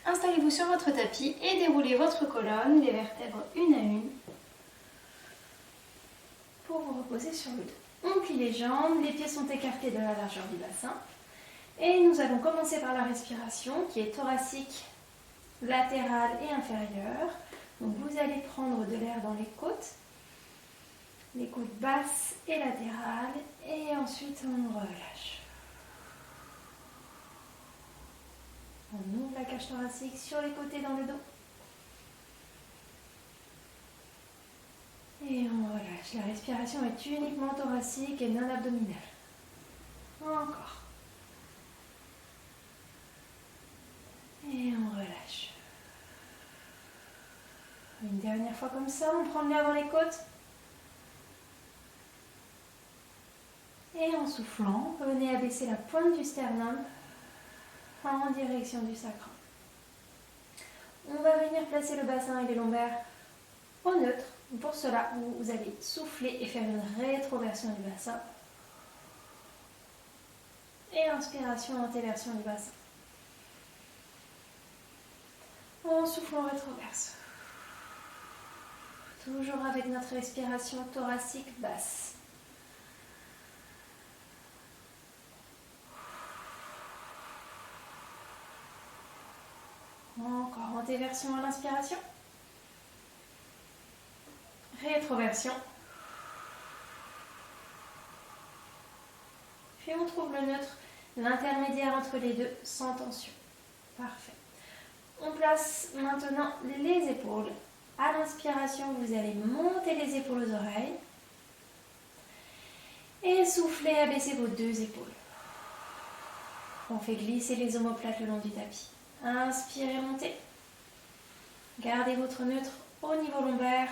Installez-vous sur votre tapis et déroulez votre colonne, les vertèbres une à une, pour vous reposer sur le dos. On plie les jambes, les pieds sont écartés de la largeur du bassin. Et nous allons commencer par la respiration qui est thoracique, latérale et inférieure. Donc vous allez prendre de l'air dans les côtes basses et latérales, et ensuite on relâche. On ouvre la cage thoracique sur les côtés dans le dos. Et on relâche. La respiration est uniquement thoracique et non abdominale. Encore. Et on relâche. Une dernière fois comme ça, on prend de l'air dans les côtes. Et en soufflant, venez abaisser la pointe du sternum en direction du sacrum. On va venir placer le bassin et les lombaires au neutre. Pour cela, vous allez souffler et faire une rétroversion du bassin. Et inspiration, antéversion du bassin. On souffle, on rétroverse. Toujours avec notre respiration thoracique basse. Encore antéversion à l'inspiration. Rétroversion. Puis on trouve le neutre, l'intermédiaire entre les deux, sans tension. Parfait. On place maintenant les épaules. À l'inspiration, vous allez monter les épaules aux oreilles. Et soufflez, abaissez vos deux épaules. On fait glisser les omoplates le long du tapis. Inspirez, montez. Gardez votre neutre au niveau lombaire.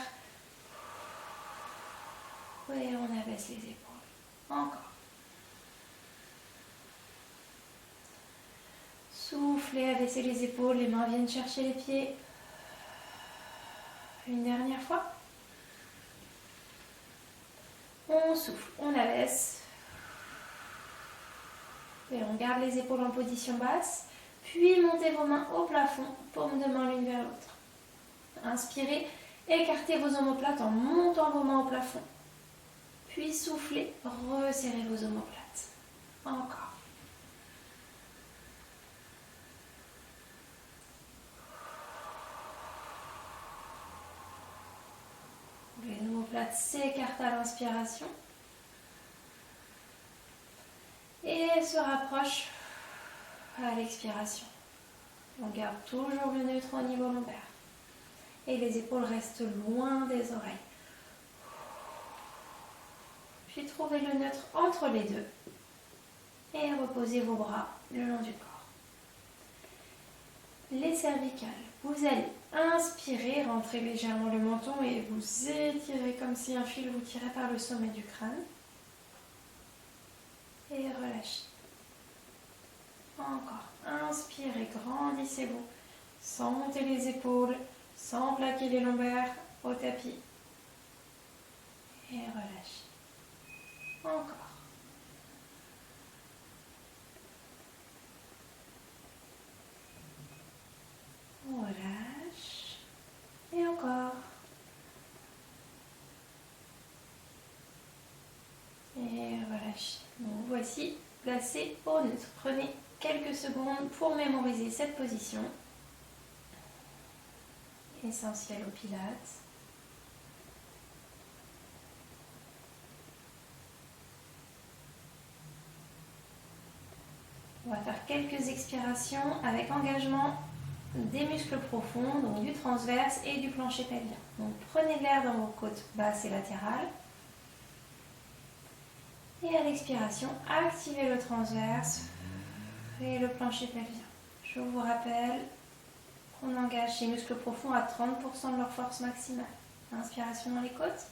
Et on abaisse les épaules. Encore. Soufflez, abaissez les épaules, les mains viennent chercher les pieds. Une dernière fois. On souffle, on abaisse. Et on garde les épaules en position basse. Puis montez vos mains au plafond, paumes de main l'une vers l'autre. Inspirez, écartez vos omoplates en montant vos mains au plafond. Puis soufflez, resserrez vos omoplates. Encore. Les omoplates s'écartent à l'inspiration. Et se rapprochent à l'expiration. On garde toujours le neutre au niveau lombaire. Et les épaules restent loin des oreilles. Puis trouvez le neutre entre les deux. Et reposez vos bras le long du corps. Les cervicales. Vous allez inspirer, rentrer légèrement le menton et vous étirez comme si un fil vous tirait par le sommet du crâne. Et relâchez. Encore. Inspirez, grandissez-vous. Sans monter les épaules, sans plaquer les lombaires au tapis. Et relâchez. Encore. On relâche. Et encore. Et relâchez. Donc voici placé au neutre. Prenez quelques secondes pour mémoriser cette position. Essentielle au Pilates. On va faire quelques expirations avec engagement des muscles profonds, donc du transverse et du plancher pelvien. Donc prenez de l'air dans vos côtes basses et latérales. Et à l'expiration, activez le transverse et le plancher pelvien. Je vous rappelle qu'on engage ces muscles profonds à 30% de leur force maximale. Inspiration dans les côtes.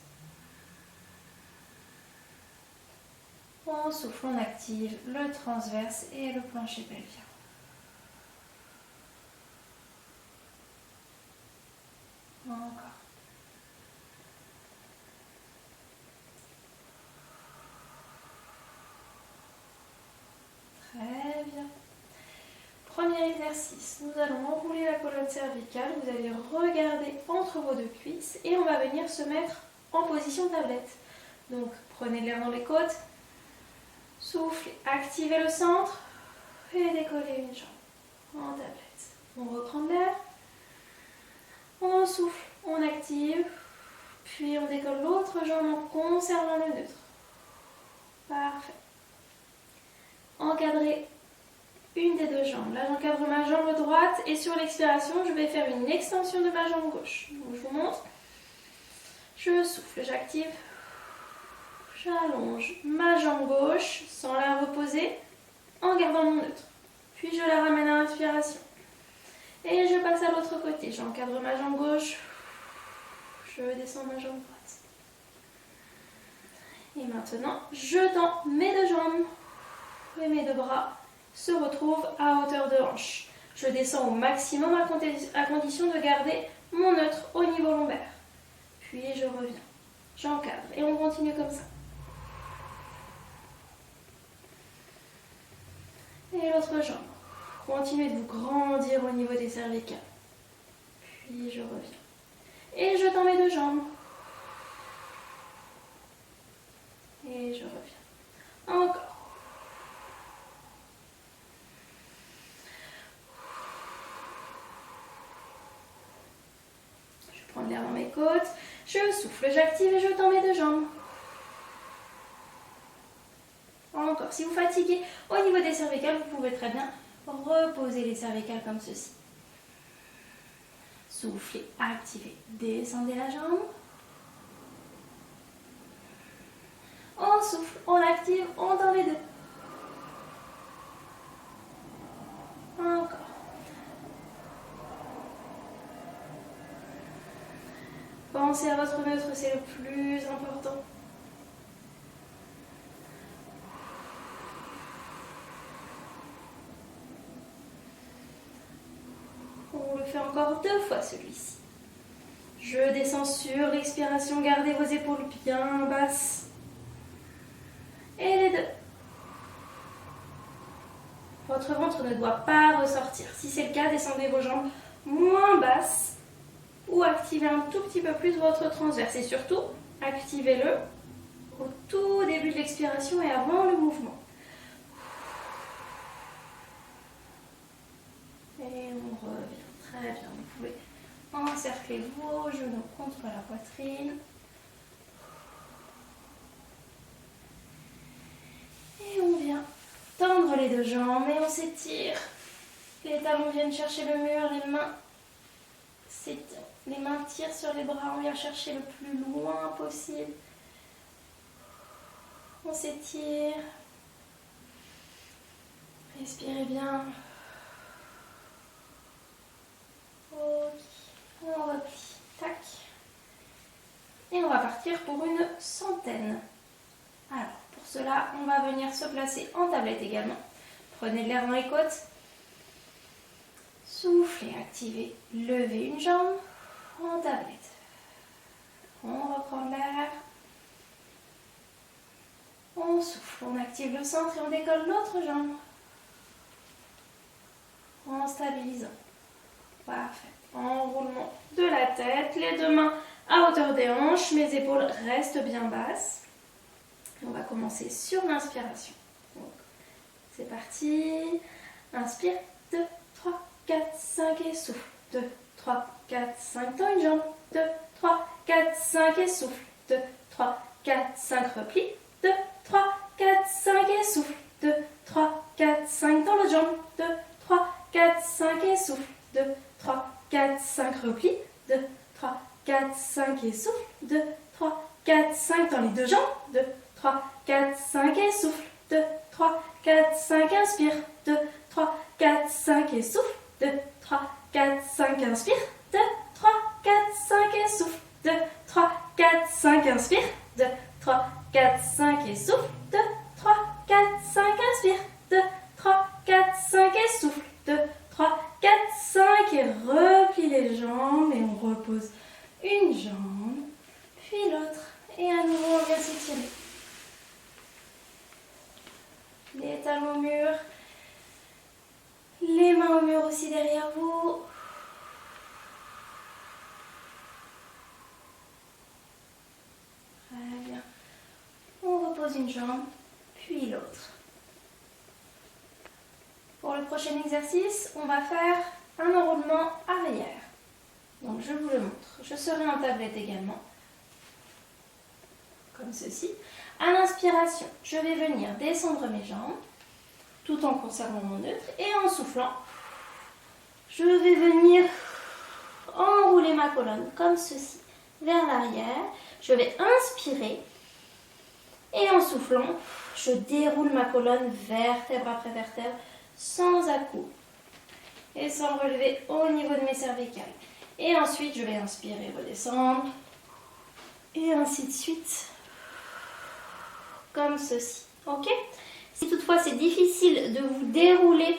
On souffle, on active le transverse et le plancher pelvien. Encore. Très bien. Premier exercice, nous allons enrouler la colonne cervicale, vous allez regarder entre vos deux cuisses et on va venir se mettre en position tablette. Donc prenez l'air dans les côtes, soufflez, activez le centre et décollez une jambe en tablette. On reprend de l'air, on souffle, on active, puis on décolle l'autre jambe en conservant le neutre. Parfait. Encadrez une des deux jambes. Là, j'encadre ma jambe droite et sur l'expiration, je vais faire une extension de ma jambe gauche. Donc, je vous montre. Je souffle, j'active. J'allonge ma jambe gauche sans la reposer en gardant mon neutre. Puis, je la ramène à l'inspiration. Et je passe à l'autre côté. J'encadre ma jambe gauche. Je descends ma jambe droite. Et maintenant, je tends mes deux jambes et mes deux bras se retrouvent à hauteur de hanche. Je descends au maximum à condition de garder mon neutre au niveau lombaire. Puis je reviens, j'encadre et on continue comme ça. Et l'autre jambe. Continuez de vous grandir au niveau des cervicales. Puis je reviens. Et je tends mes deux jambes. Et je reviens. Encore. Je prends l'air dans mes côtes. Je souffle, j'active et je tends mes deux jambes. Encore. Si vous fatiguez au niveau des cervicales, vous pouvez très bien reposer les cervicales comme ceci. Soufflez, activez, descendez la jambe. On souffle, on active, on tend les deux. Encore. Pensez à votre neutre, c'est le plus important. On le fait encore 2 fois celui-ci. Je descends sur l'expiration, gardez vos épaules bien basses. Et les deux. Votre ventre ne doit pas ressortir. Si c'est le cas, descendez vos jambes moins basses ou activez un tout petit peu plus votre transverse. Et surtout, activez-le au tout début de l'expiration et avant le mouvement. Et on revient. Très bien. Vous pouvez encercler vos genoux contre la poitrine. Et on vient tendre les deux jambes et on s'étire. Les talons viennent chercher le mur, les mains s'étirent. Les mains tirent sur les bras, on vient chercher le plus loin possible. On s'étire. Respirez bien. Ok, on replie. Tac. Et on va partir pour une centaine. Alors, pour cela, on va venir se placer en tablette également. Prenez de l'air dans les côtes. Soufflez, activez, levez une jambe en tablette. On reprend l'air. On souffle, on active le centre et on décolle l'autre jambe. En stabilisant. Parfait. Enroulement de la tête, les deux mains à hauteur des hanches, mes épaules restent bien basses. On va commencer sur l'inspiration. C'est parti. Inspire. 2, 3, 4, 5 et souffle. 2, 3, 4, 5. Tends une jambe. 2, 3, 4, 5 et souffle. 2, 3, 4, 5. Replie. 2, 3, 4, 5 et souffle. 2, 3, 4, 5. Tends l'autre jambe. 2, 3, 4, 5 et souffle. 2, 3, 4, 5. Replie. 2, 3, 4, 5 et souffle. 2, 3, 4, 5. Tends les deux jambes. 2, 3, 4, 5 et souffle. 2, 3, 4, 5, inspire. 2, 3, 4, 5 et souffle. 2, 3, 4, 5, inspire. 2, 3, 4, 5 et souffle. 2, 3, 4, 5, inspire. 2, 3, 4, 5 et souffle. 2, 3, 4, 5, inspire. 2, 3, 4, 5 et souffle. 2, 3, 4, 5 et replie les jambes et on repose une jambe, puis l'autre. Et à nouveau, on vient s'étirer. Les talons au mur, les mains au mur. repose une jambe, puis l'autre. Pour le prochain exercice, on va faire un enroulement arrière. Donc je vous le montre. Je serai en tablette également, comme ceci. À l'inspiration, je vais venir descendre mes jambes, tout en conservant mon neutre, et en soufflant, je vais venir enrouler ma colonne comme ceci, vers l'arrière. Je vais inspirer, et en soufflant, je déroule ma colonne vertèbre après vertèbre, sans à-coups, et sans relever au niveau de mes cervicales. Et ensuite, je vais inspirer, redescendre, et ainsi de suite, comme ceci. Ok? Si toutefois c'est difficile de vous dérouler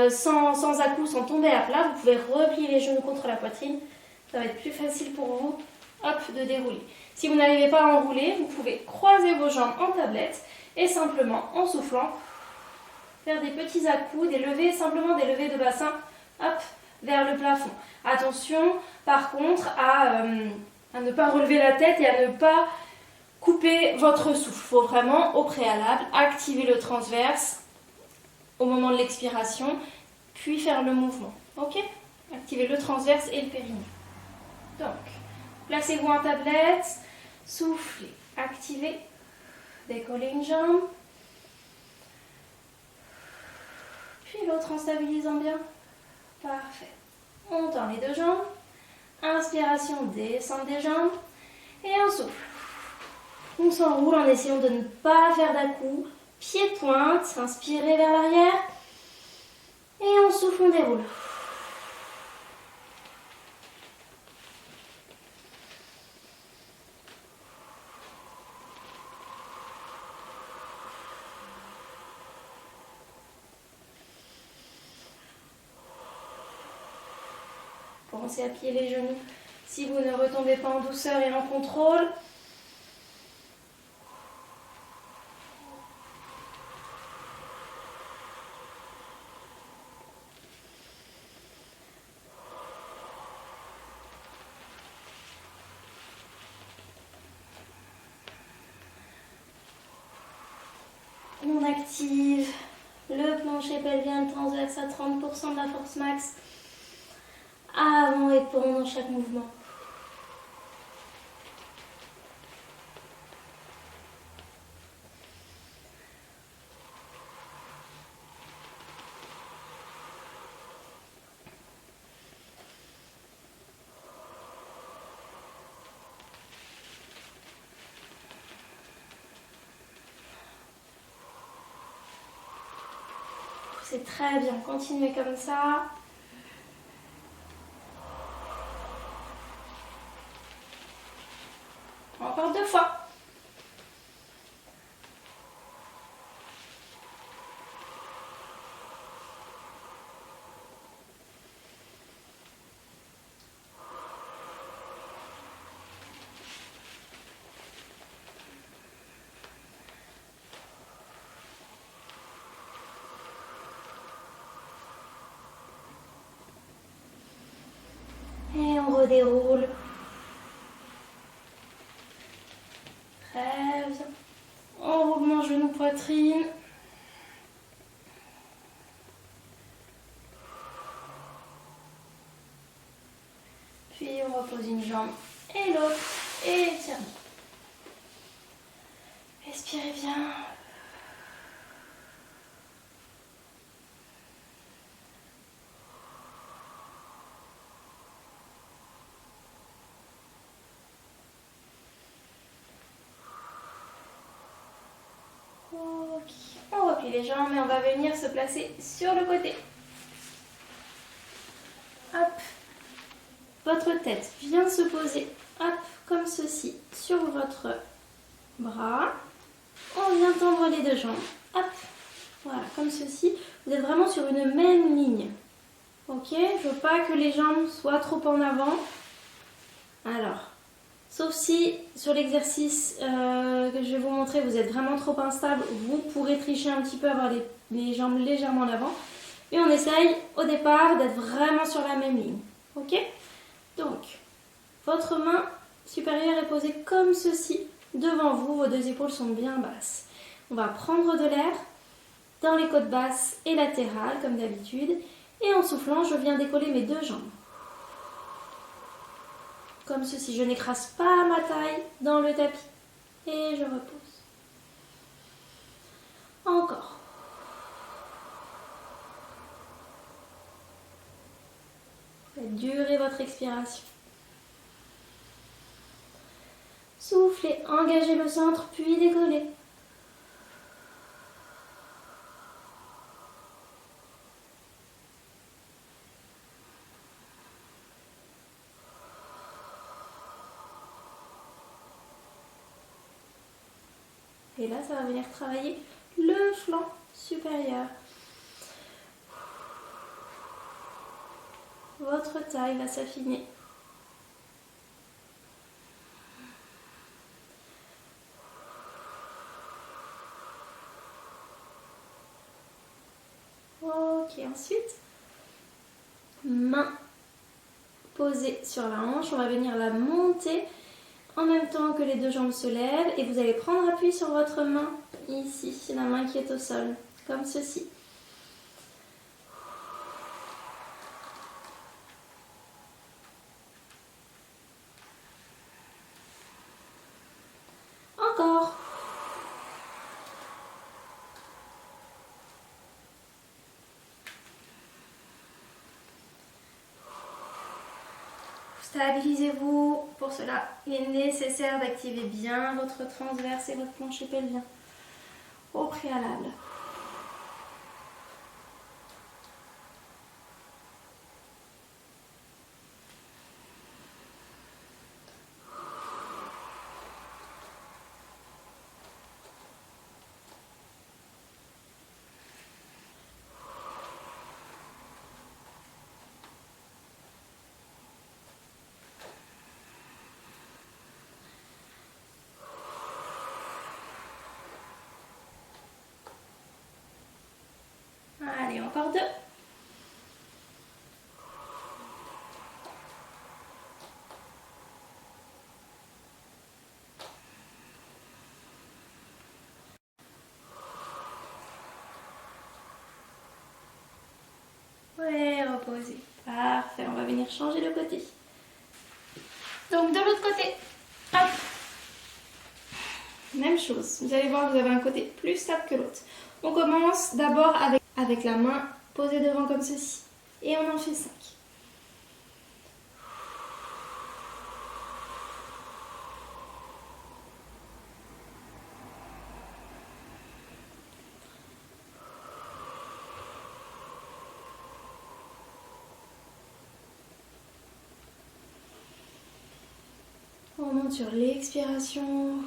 sans à-coups, sans tomber à plat, vous pouvez replier les genoux contre la poitrine. Ça va être plus facile pour vous, hop, de dérouler. Si vous n'arrivez pas à enrouler, vous pouvez croiser vos jambes en tablette et simplement, en soufflant, faire des petits à-coups, simplement des levées de bassin, hop, vers le plafond. Attention, par contre, à ne pas relever la tête et à ne pas couper votre souffle. Il faut vraiment, au préalable, activer le transverse au moment de l'expiration, puis faire le mouvement. Ok? Activez le transverse et le périnée. Donc, placez-vous en tablette, soufflez, activez, décollez une jambe, puis l'autre en stabilisant bien. Parfait. On tend les deux jambes, inspiration, descente des jambes, et on souffle. On s'enroule en essayant de ne pas faire d'à-coups. Pied de pointe, inspirez vers l'arrière. Et on souffle, on déroule. Pensez à plier les genoux si vous ne retombez pas en douceur et en contrôle. On active le plancher pelvien transverse à 30% de la force max avant et pendant chaque mouvement. C'est très bien, continuez comme ça. Encore 2 fois. Et on redéroule. Très bien. Enroulement genou-poitrine. Puis on repose une jambe et l'autre. Et étirement. Respirez bien. Ok, on replie les jambes et on va venir se placer sur le côté. Hop, votre tête vient se poser, hop, comme ceci, sur votre bras. On vient tendre les deux jambes, hop, voilà, comme ceci. Vous êtes vraiment sur une même ligne. Ok, je veux pas que les jambes soient trop en avant. Alors, sauf si sur l'exercice que je vais vous montrer, vous êtes vraiment trop instable, vous pourrez tricher un petit peu, avoir les jambes légèrement en avant. Et on essaye au départ d'être vraiment sur la même ligne. Ok? Donc, votre main supérieure est posée comme ceci devant vous, vos deux épaules sont bien basses. On va prendre de l'air dans les côtes basses et latérales comme d'habitude. Et en soufflant, je viens décoller mes deux jambes. Comme ceci, je n'écrase pas ma taille dans le tapis. Et je repose. Encore. Faites durer votre expiration. Soufflez, engagez le centre, puis décollez. Et là, ça va venir travailler le flanc supérieur. Votre taille va s'affiner. Ok, ensuite, main posée sur la hanche. On va venir la monter en même temps que les deux jambes se lèvent. Et vous allez prendre appui sur votre main, ici, la main qui est au sol, comme ceci. Encore. Stabilisez-vous. Pour cela, il est nécessaire d'activer bien votre transverse et votre plancher pelvien au préalable. Allez, encore deux. Ouais, reposez. Parfait, on va venir changer de côté. Donc de l'autre côté, hop. Même chose, vous allez voir, vous avez un côté plus stable que l'autre. On commence d'abord avec la main posée devant comme ceci. Et on en fait 5. On monte sur l'expiration.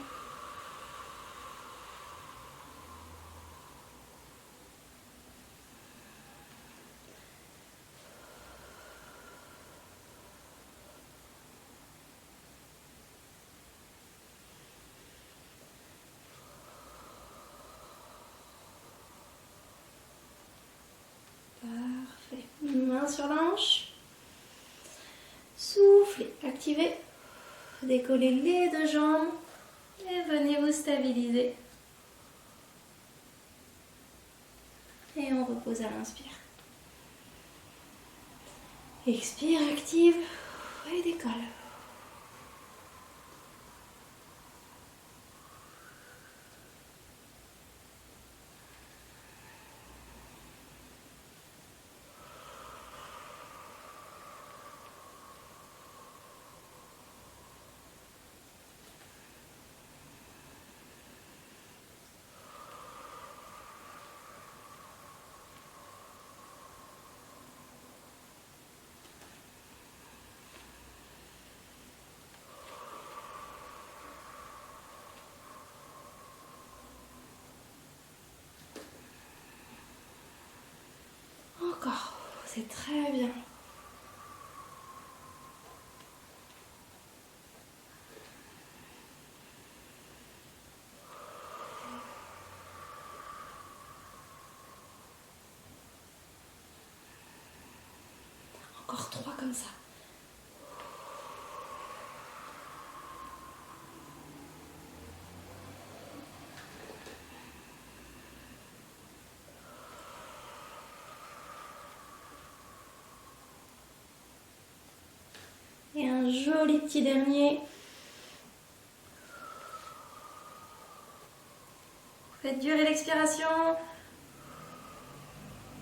Parfait. Main sur la hanche. Soufflez, activez. Décollez les deux jambes et venez vous stabiliser. Et on repose à l'inspire. Expire, active et décolle. Encore, c'est très bien. Encore 3 comme ça. Et un joli petit dernier. Faites durer l'expiration.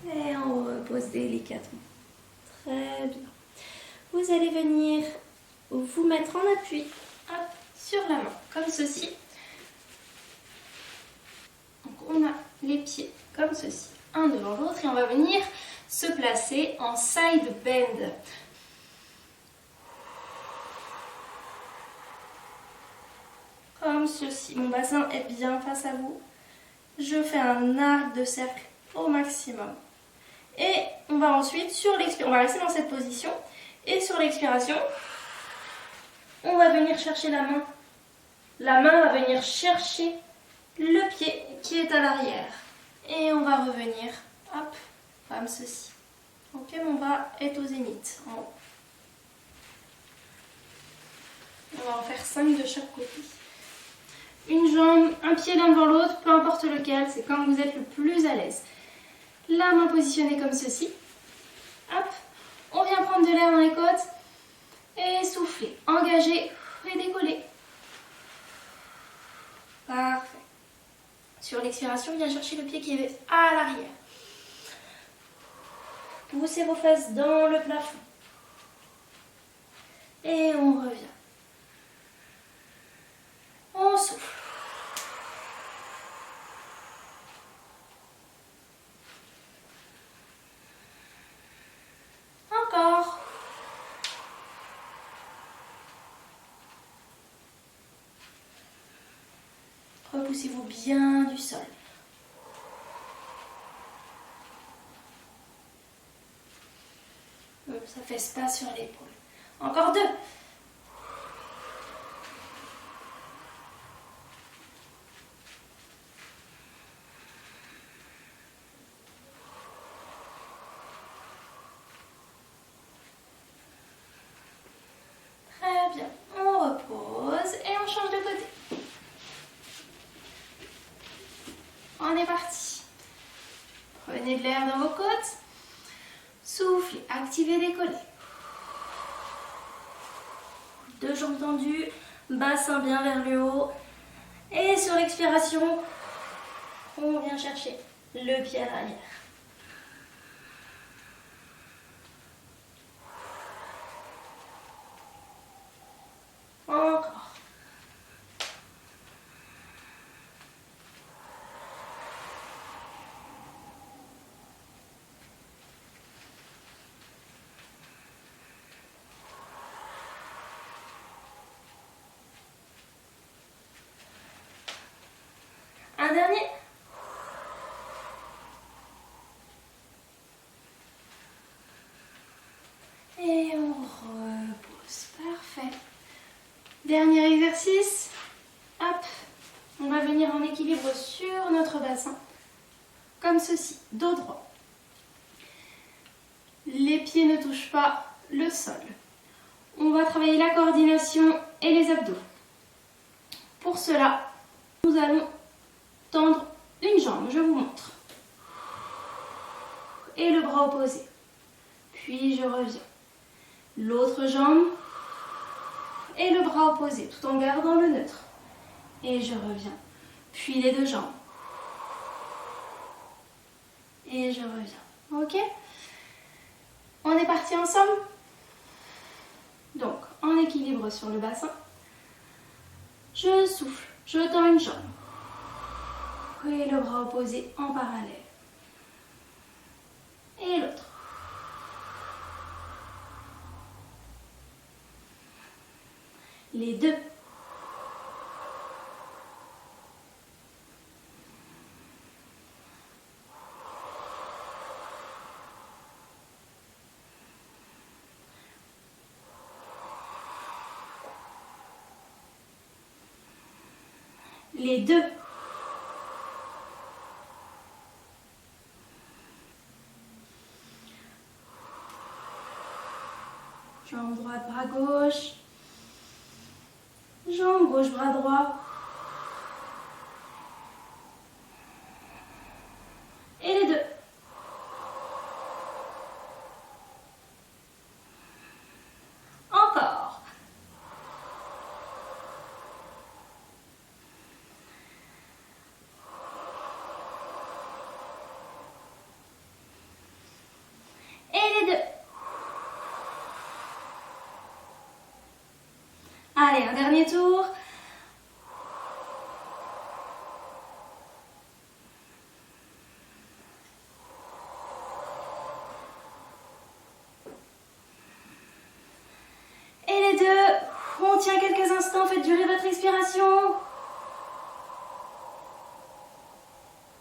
Et on repose délicatement. Très bien. Vous allez venir vous mettre en appui sur la main, comme ceci. Donc on a les pieds comme ceci, un devant l'autre, et on va venir se placer en side bend. Comme ceci. Mon bassin est bien face à vous. Je fais un arc de cercle au maximum. Et on va ensuite, on va rester dans cette position. Et sur l'expiration, on va venir chercher la main. La main va venir chercher le pied qui est à l'arrière. Et on va revenir, hop, comme ceci. Ok, mon bras est au zénith, en haut. On va en faire 5 de chaque côté. Une jambe, un pied l'un devant l'autre, peu importe lequel, c'est quand vous êtes le plus à l'aise. La main positionnée comme ceci. Hop, on vient prendre de l'air dans les côtes et souffler, engager et décoller. Parfait. Sur l'expiration, viens chercher le pied qui est à l'arrière. Poussez vos fesses dans le plafond. Et on revient. On souffle. Encore. Repoussez-vous bien du sol. Ça fesse pas sur l'épaule. Encore 2. Très bien. On repose et on change de côté. On est parti. Prenez de l'air dans vos côtes. Soufflez, activez, décollez. 2 jambes tendues, bassin bien vers le haut. Et sur l'expiration, on vient chercher le pied à l'arrière. Encore. Un dernier. Et on repose. Parfait. Dernier exercice. Hop. On va venir en équilibre sur notre bassin. Comme ceci. Dos droit. Les pieds ne touchent pas le sol. On va travailler la coordination et les abdos. Pour cela, nous allons tendre une jambe, je vous montre. Et le bras opposé. Puis je reviens. L'autre jambe et le bras opposé, tout en gardant le neutre. Et je reviens. Puis les 2 jambes. Et je reviens. Ok? On est parti ensemble? Donc, en équilibre sur le bassin. Je souffle. Je tends une jambe. Et le bras opposé en parallèle. Et l'autre. Les 2. Les 2. Jambe droite, bras gauche. Jambe gauche, bras droit. Et les 2. Encore. Allez, un dernier tour. Et les deux. On tient quelques instants, faites durer votre respiration.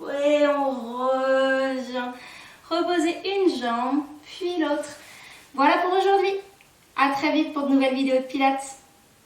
Et on revient. Reposez une jambe, puis l'autre. Voilà pour aujourd'hui. À très vite pour de nouvelles vidéos de Pilates.